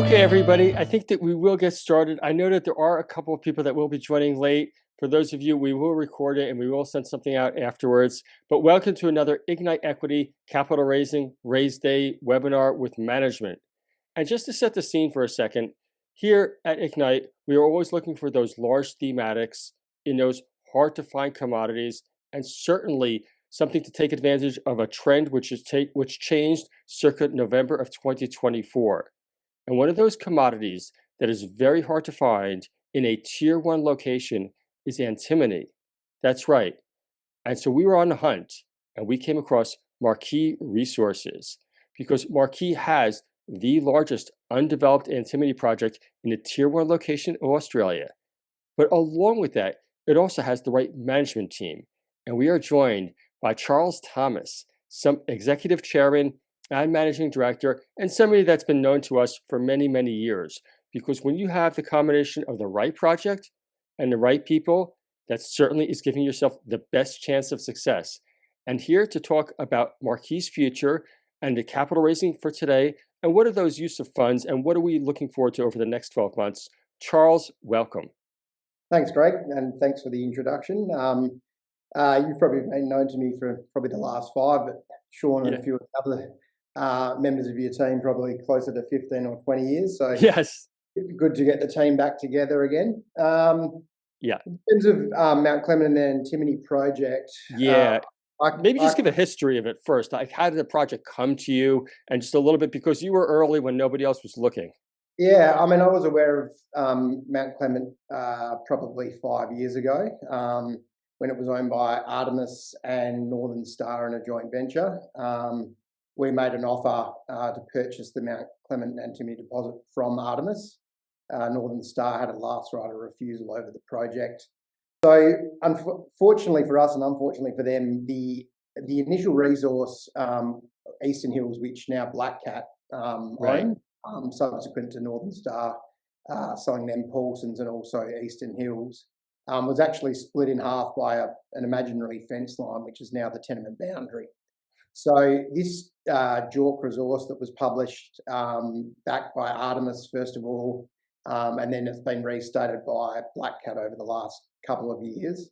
Okay, everybody, I think that we will get started. I know that there are a couple of people that will be joining late. For those of you, we will record it and we will send something out afterwards. But welcome to another Ignite Equity Capital Raising Raise Day webinar with management. And just to set the scene for a second, here at Ignite, we are always looking for those large thematics in those hard to find commodities, and certainly something to take advantage of a trend which changed circa November of 2024. And one of those commodities that is very hard to find in a tier one location is antimony. That's right. And so we were on the hunt and we came across Marquee Resources because Marquee has the largest undeveloped antimony project in a tier one location of Australia. But along with that, it also has the right management team. And we are joined by Charles Thomas, some executive chairman and managing director, and somebody that's been known to us for many, many years. Because when you have the combination of the right project and the right people, that certainly is giving yourself the best chance of success. And here to talk about Marquee's future and the capital raising for today, and what are those use of funds, and what are we looking forward to over the next 12 months? Charles, welcome. Thanks, Greg, and thanks for the introduction. You've probably been known to me for probably the last 5, but Sean and a few other members of your team probably closer to 15 or 20 years. So yes, good to get the team back together again. Yeah. In terms of Mount Clement and the antimony project, maybe just give a history of it first. Like, how did the project come to you, and just a little bit because you were early when nobody else was looking. Yeah, I mean, I was aware of Mount Clement probably 5 years ago when it was owned by Artemis and Northern Star in a joint venture. We made an offer to purchase the Mount Clement antimony deposit from Artemis. Northern Star had a last right of refusal over the project. So unfortunately for us and unfortunately for them, the initial resource, Eastern Hills, which now Black Cat own, subsequent to Northern Star selling them Paulsons and also Eastern Hills, was actually split in half by an imaginary fence line, which is now the tenement boundary. So this JORC resource that was published, backed by Artemis first of all, and then it's been restated by Black Cat over the last couple of years.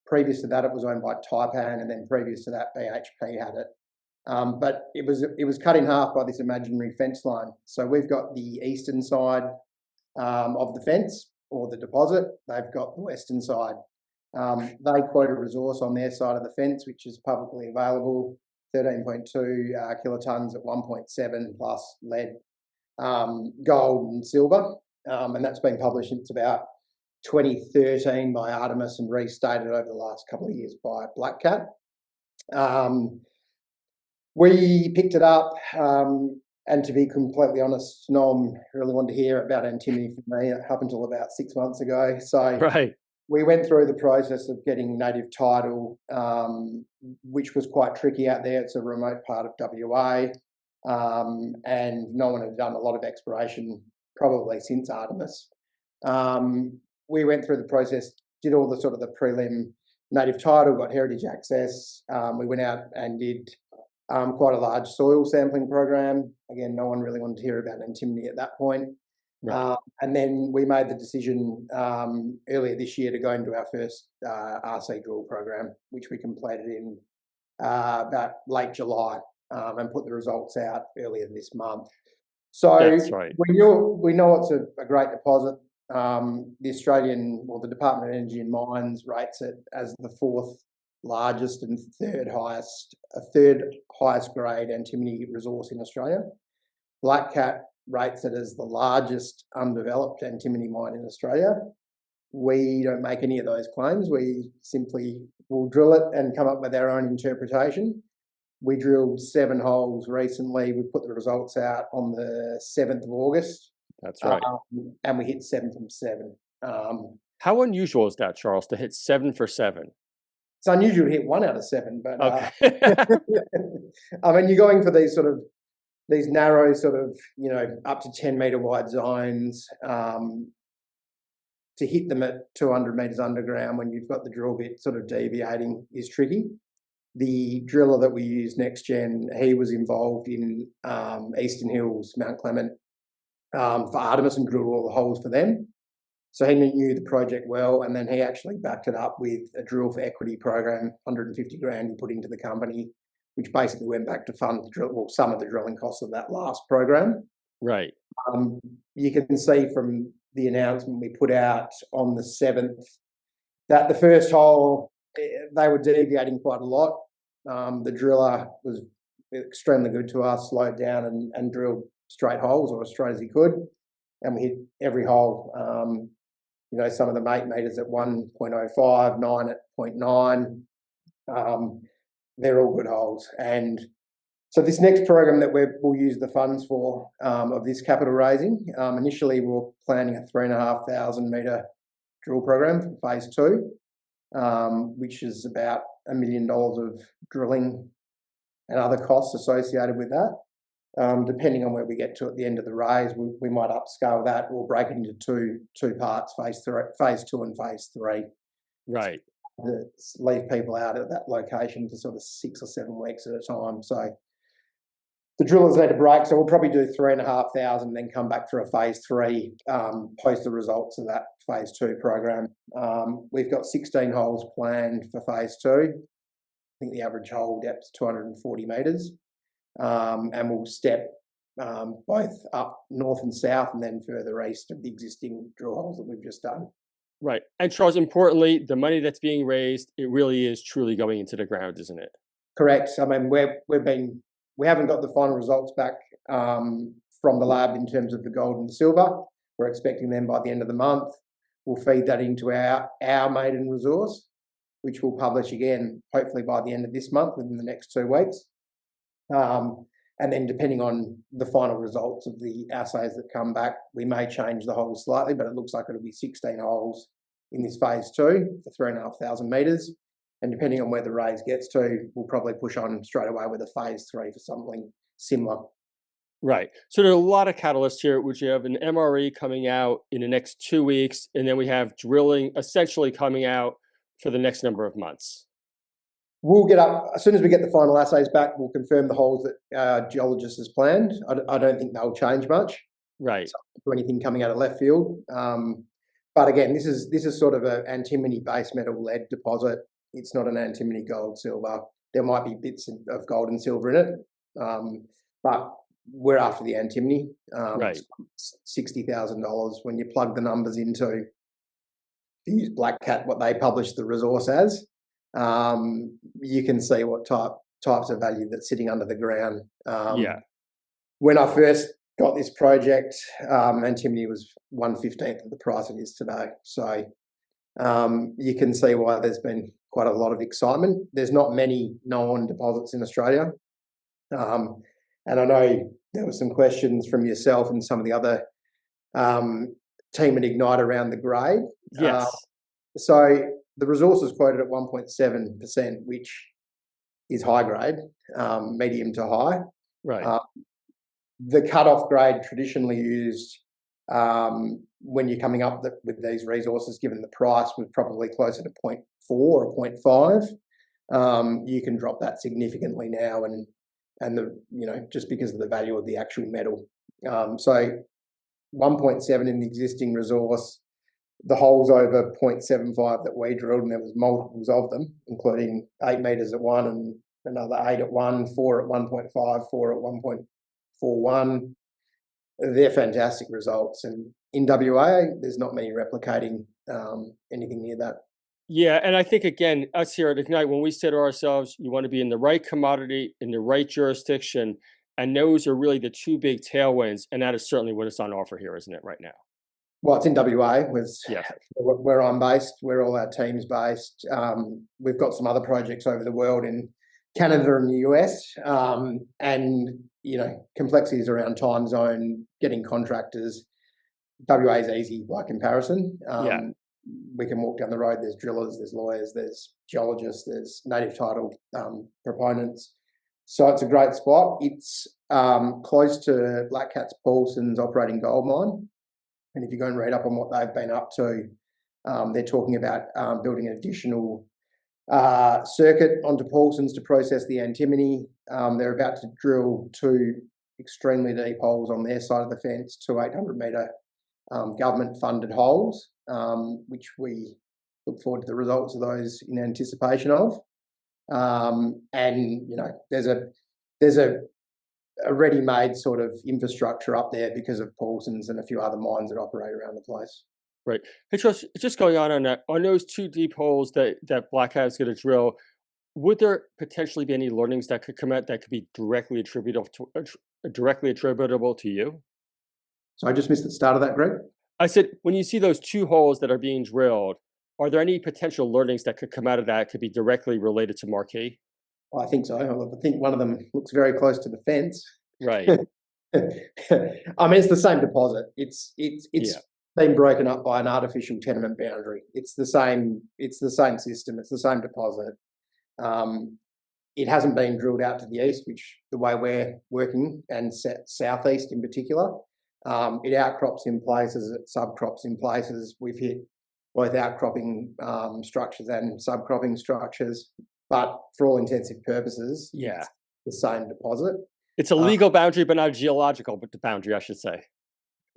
Previous to that, it was owned by Taipan, and then previous to that, BHP had it. But it was cut in half by this imaginary fence line. So we've got the eastern side of the fence, or the deposit. They've got the western side. They quote a resource on their side of the fence, which is publicly available, 13.2 kilotons at 1.7 plus lead, gold and silver. And that's been published since about 2013 by Artemis and restated over the last couple of years by Black Cat. We picked it up, and to be completely honest, no one really wanted to hear about antimony from me up until about 6 months ago. So we went through the process of getting native title, which was quite tricky out there. It's a remote part of WA, and no one had done a lot of exploration probably since Artemis. We went through the process, did all the sort of the prelim native title, got heritage access. We went out and did quite a large soil sampling program. Again, no one really wanted to hear about antimony at that point. And then we made the decision earlier this year to go into our first RC drill program, which we completed in about late July, and put the results out earlier this month. So we know it's a great deposit. The Department of Energy and Mines rates it as the 4th largest and third highest grade antimony resource in Australia. Black Cat rates it as the largest undeveloped antimony mine in Australia. We don't make any of those claims. We simply will drill it and come up with our own interpretation. We drilled 7 holes recently. We put the results out on the 7th of August. That's right. And we hit 7 from 7. How unusual is that, Charles, to hit 7 for 7? It's unusual to hit 1 out of 7, but okay. I mean, you're going for these narrow up to 10 metre wide zones. To hit them at 200 metres underground when you've got the drill bit sort of deviating is tricky. The driller that we use, Next Gen, he was involved in Eastern Hills, Mount Clement, for Artemis and drilled all the holes for them. So he knew the project well, and then he actually backed it up with a drill for equity program, 150 grand he put into the company, which basically went back to fund the drill, well, some of the drilling costs of that last program. Right. You can see from the announcement we put out on the 7th that the first hole, they were deviating quite a lot. The driller was extremely good to us, slowed down and drilled straight holes, or as straight as he could. And we hit every hole, some of the 8 metres at 1.05, 9 at 0.9. They're all good holes. And so this next program that we'll use the funds for of this capital raising, initially we were planning a 3,500 metre drill program for phase 2, which is about $1 million of drilling and other costs associated with that. Depending on where we get to at the end of the raise, we might upscale that or break it into two parts, phase 2 and phase 3. Right. To leave people out at that location for sort of 6 or 7 weeks at a time. So the drillers need a break, so we'll probably do 3,500, then come back for a phase 3, post the results of that phase 2 program. We've got 16 holes planned for phase 2. I think the average hole depth is 240 metres. And we'll step both up north and south and then further east of the existing drill holes that we've just done. Right. And Charles, importantly, the money that's being raised, it really is truly going into the ground, isn't it? Correct. I mean, we haven't got the final results back from the lab in terms of the gold and the silver. We're expecting them by the end of the month. We'll feed that into our maiden resource, which we'll publish again, hopefully by the end of this month, within the next 2 weeks. And then depending on the final results of the assays that come back, we may change the holes slightly, but it looks like it'll be 16 holes in this phase 2 for 3,500 metres. And depending on where the raise gets to, we'll probably push on straight away with a phase 3 for something similar. Right. So there are a lot of catalysts here, which you have an MRE coming out in the next 2 weeks, and then we have drilling essentially coming out for the next number of months. We'll get up, as soon as we get the final assays back, we'll confirm the holes that our geologist has planned. I don't think they'll change much. Right. To anything coming out of left field. But again, this is sort of an antimony base metal lead deposit. It's not an antimony gold silver. There might be bits of gold and silver in it, but we're after the antimony. Right. $60,000 when you plug the numbers into, use Black Cat, what they publish the resource as. You can see what types of value that's sitting under the ground. When I first got this project, antimony was 1/15 of the price it is today. So you can see why there's been quite a lot of excitement. There's not many known deposits in Australia. And I know there were some questions from yourself and some of the other team at Ignite around the grade. Yes. So the resource is quoted at 1.7%, which is high grade, medium to high. Right. The cutoff grade traditionally used when you're coming up with these resources, given the price, was probably closer to 0.4 or 0.5. You can drop that significantly now, and just because of the value of the actual metal. So 1.7 in the existing resource. The holes over 0.75 that we drilled, and there was multiples of them, including 8 metres at 1 and another 8 at 1, 4 at 1.5, 4 at 1.41. They're fantastic results. And in WA, there's not many replicating anything near that. Yeah, and I think, again, us here at Ignite, when we say to ourselves, you want to be in the right commodity, in the right jurisdiction, and those are really the two big tailwinds, and that is certainly what is on offer here, isn't it, right now? Well, it's in WA, Yes. where I'm based, where all our team's based. We've got some other projects over the world in Canada and the US, and complexities around time zone, getting contractors. WA is easy by comparison. We can walk down the road. There's drillers, there's lawyers, there's geologists, there's native title proponents. So it's a great spot. It's close to Black Cat's Paulson's operating gold mine. And if you go and read up on what they've been up to, they're talking about building an additional circuit onto Paulson's to process the antimony. They're about to drill 2 extremely deep holes on their side of the fence, 2 800-metre government-funded holes, which we look forward to the results of those in anticipation of. And there's a ready-made sort of infrastructure up there because of Paulson's and a few other mines that operate around the place. Right. Hey, Josh, just going on that, on those 2 deep holes that Black Cat is going to drill, would there potentially be any learnings that could come out that could be directly attributable to you? So I just missed the start of that, Greg. I said, when you see those 2 holes that are being drilled, are there any potential learnings that could come out of that could be directly related to Marquee? I think so. I think one of them looks very close to the fence. Right. I mean, it's the same deposit. It's been broken up by an artificial tenement boundary. It's the same system. It's the same deposit. It hasn't been drilled out to the east, which the way we're working, and southeast in particular. It outcrops in places, it subcrops in places. We've hit both outcropping structures and subcropping structures, but for all intensive purposes, it's the same deposit. It's a legal boundary, but not a geological boundary, I should say.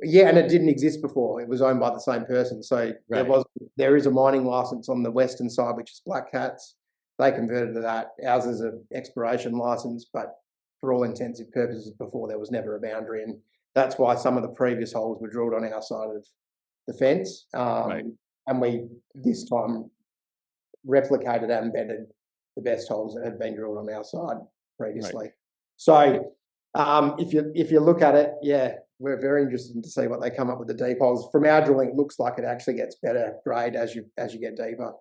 Yeah, and it didn't exist before. It was owned by the same person. So there is a mining license on the western side, which is Black Cat's. They converted to that. Ours is an exploration license, but for all intensive purposes, before there was never a boundary, and that's why some of the previous holes were drilled on our side of the fence. And we this time replicated and embedded the best holes that had been drilled on our side previously. So if you look at it, we're very interested to see what they come up with the deep holes. From our drilling, it looks like it actually gets better grade as you get deeper.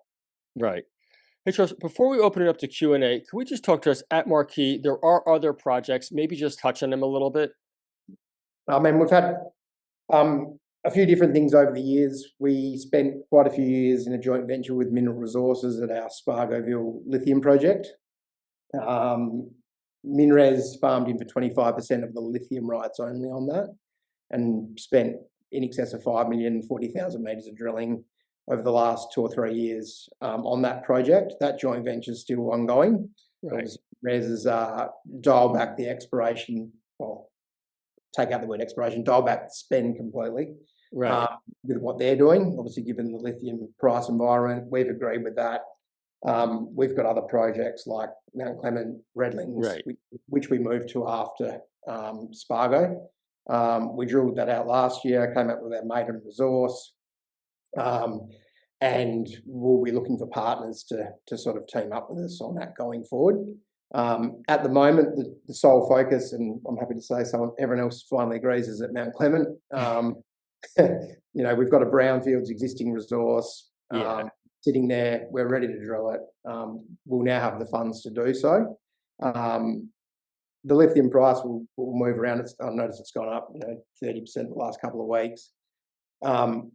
Right. Hey, Charles, before we open it up to Q&A, can we just talk to us at Marquee? There are other projects, maybe just touch on them a little bit. I mean, we've had a few different things over the years. We spent quite a few years in a joint venture with Mineral Resources at our Spargoville lithium project. MinRes farmed in for 25% of the lithium rights only on that, and spent in excess of 5 million, 40,000 metres of drilling over the last 2 or 3 years on that project. That joint venture is still ongoing. Res has dialed back the exploration, well, take out the word exploration, dial back the spend completely with what they're doing. Obviously, given the lithium price environment, we've agreed with that. We've got other projects like Mount Clement, Redlings, which we moved to after Spargo. We drilled that out last year, came up with our maiden resource, and we'll be looking for partners to sort of team up with us on that going forward. At the moment, the sole focus, and I'm happy to say everyone else finally agrees, is at Mount Clement. We've got a brownfields existing resource sitting there. We're ready to drill it. We'll now have the funds to do so. The lithium price will move around. I noticed it's gone up 30% the last couple of weeks.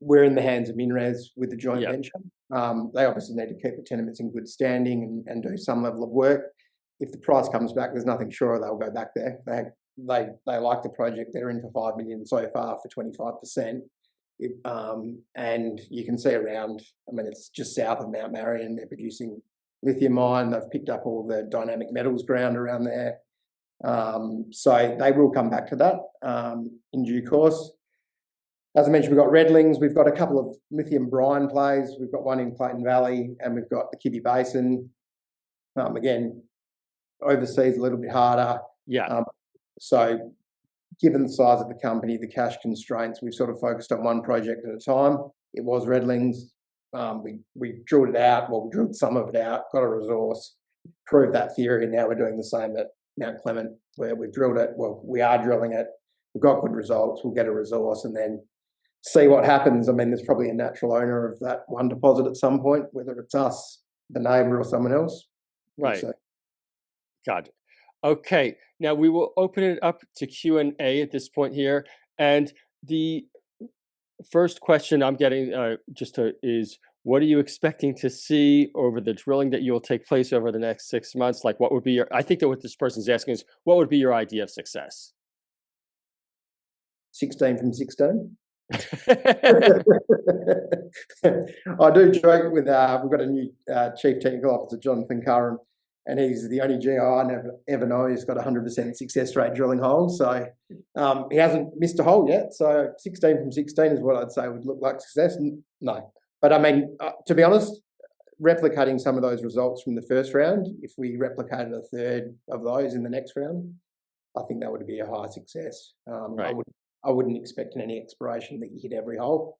We're in the hands of MinRes with the joint venture. They obviously need to keep the tenements in good standing and do some level of work. If the price comes back, there's nothing sure they'll go back there. They like the project. They're in for 5 million so far for 25%. And you can see around, I mean, it's just south of Mount Marion. They're producing lithium mine. They've picked up all the dynamic metals ground around there. So they will come back to that in due course. As I mentioned, we've got Redlings. We've got a couple of lithium brine plays. We've got one in Clayton Valley, and we've got the Kibby Basin. Again, overseas a little bit harder. So given the size of the company, the cash constraints, we've sort of focused on one project at a time. It was Redlings. We drilled it out. Well, we drilled some of it out, got a resource, proved that theory, and now we're doing the same at Mount Clement, where we've drilled it. Well, we are drilling it. We've got good results. We'll get a resource and then see what happens. I mean, there's probably a natural owner of that one deposit at some point, whether it's us, the neighbour, or someone else. So. Got it. Okay, now we will open it up to Q&A at this point here. And the first question I'm getting is, what are you expecting to see over the drilling that you'll take place over the next 6 months? Like, what would be I think that what this person's asking is, what would be your idea of success? 16 from 16. I do joke with, we've got a new Chief Technical Officer, Jonathan Curran. and he's the only GI I ever know who's got 100% success rate drilling holes. So he hasn't missed a hole yet. So 16 from 16 is what I'd say would look like success. No, but I mean, to be honest, replicating some of those results from the first round, if we replicated a third of those in the next round, I think that would be a high success. Right. I wouldn't expect in any exploration that you hit every hole.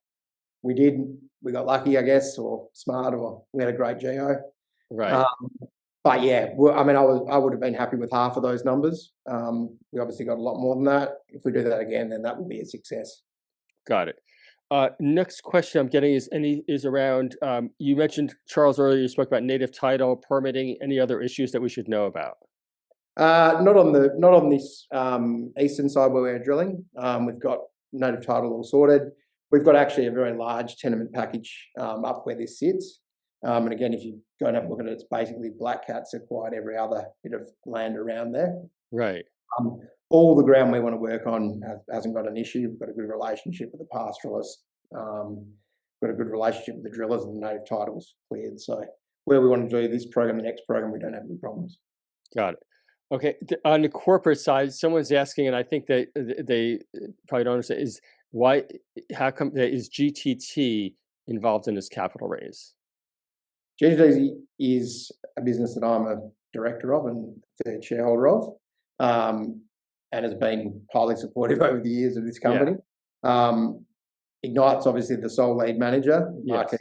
We did. We got lucky, I guess, or smart, or we had a great geo. Right. But yeah, I mean, I would have been happy with half of those numbers. We obviously got a lot more than that. If we do that again, then that would be a success. Got it. Next question I'm getting is around, you mentioned, Charles, earlier, you spoke about native title, permitting, any other issues that we should know about? Not on this eastern side where we're drilling. We've got native title all sorted. We've got actually a very large tenement package up where this sits. And again, if you go and have a look at it, it's basically Black Cat's acquired every other bit of land around there. Right. All the ground we want to work on hasn't got an issue. We've got a good relationship with the pastoralists. Got a good relationship with the drillers, and the native titles cleared. So where we want to do this program, the next program, we don't have any problems. Got it. Okay. On the corporate side, someone's asking, and I think they probably don't understand, is how come is GTT involved in this capital raise? GTT is a business that I'm a director of and third shareholder of, and has been highly supportive over the years of this company. Yeah. Ignite's obviously the sole lead manager. Yes.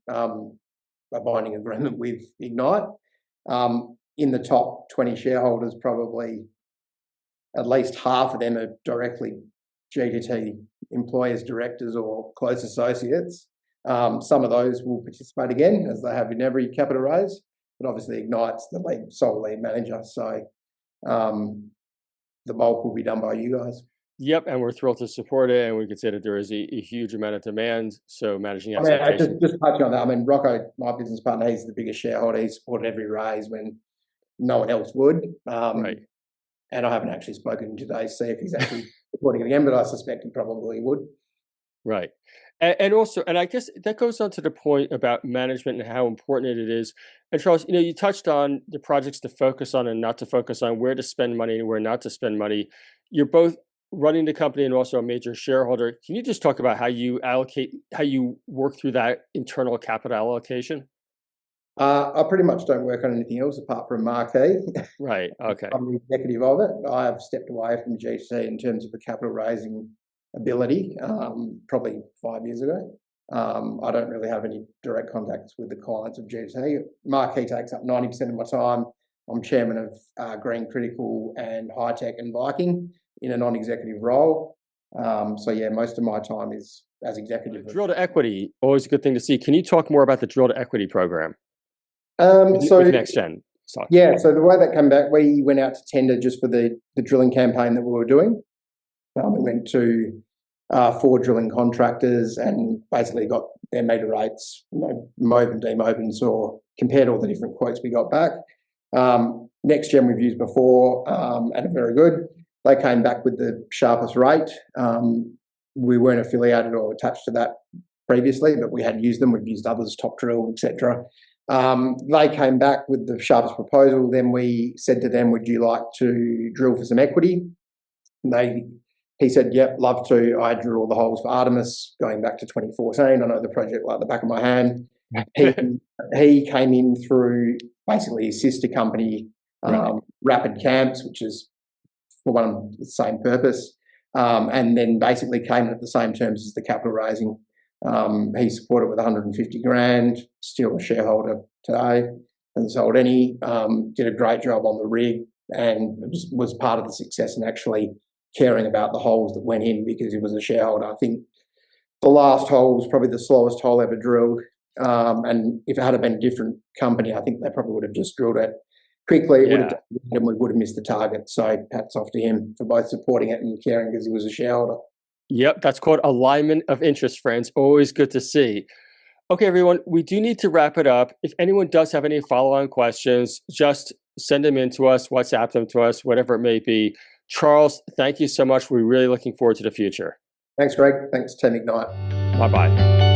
A binding agreement with Ignite. In the top 20 shareholders, probably at least half of them are directly GTT employees, directors, or close associates. Some of those will participate again, as they have in every capital raise, but obviously Ignite's the sole lead manager. So the bulk will be done by you guys. Yep, and we're thrilled to support it, and we could say that there is a huge amount of demand, so managing expectations. Just touching on that, I mean, Rocco, my business partner, he's the biggest shareholder. He supported every raise when no one else would. Right. And I haven't actually spoken today to see if he's actually supporting it again, but I suspect he probably would. Right. And also, and I guess that goes on to the point about management and how important it is. And Charles, you touched on the projects to focus on and not to focus on, where to spend money and where not to spend money. You're both running the company and also a major shareholder. Can you just talk about how you work through that internal capital allocation? I pretty much don't work on anything else apart from Marquee. Right. Okay. I'm the executive of it. I have stepped away from GTT in terms of the capital raising ability, probably 5 years ago. I don't really have any direct contacts with the clients of GTT. Marquee takes up 90% of my time. I'm chairman of Green Critical and High Tech and Viking in a non-executive role. So yeah, most of my time is as executive. Drill to equity, always a good thing to see. Can you talk more about the drill to equity program? With Next Gen. Sorry. Yeah, so the way that came back, we went out to tender just for the drilling campaign that we were doing. We went to 4 drilling contractors and basically got their meter rates, MOB and demob, or compared all the different quotes we got back. Next Gen we've used before and are very good. They came back with the sharpest rate. We weren't affiliated or attached to that previously, but we had used them. We've used others, Top Drill, etc. They came back with the sharpest proposal. Then we said to them, would you like to drill for some equity? He said, yep, love to. I drew all the holes for Artemis going back to 2014. I know the project like the back of my hand. He came in through basically his sister company, Rapid Camps, which is for one the same purpose, and then basically came in at the same terms as the capital raising. He supported with 150 grand, still a shareholder today, hasn't sold any, did a great job on the rig, and was part of the success and actually caring about the holes that went in because he was a shareholder. I think the last hole was probably the slowest hole ever drilled, and if it had been a different company, I think they probably would have just drilled it quickly. And we would have missed the target. So hats off to him for both supporting it and caring because he was a shareholder. Yep, that's called alignment of interest, friends. Always good to see. Okay, everyone, we do need to wrap it up. If anyone does have any follow-on questions, just send them in to us, WhatsApp them to us, whatever it may be. Charles, thank you so much. We're really looking forward to the future. Thanks, Greg. Thanks, Team Ignite. Bye-bye.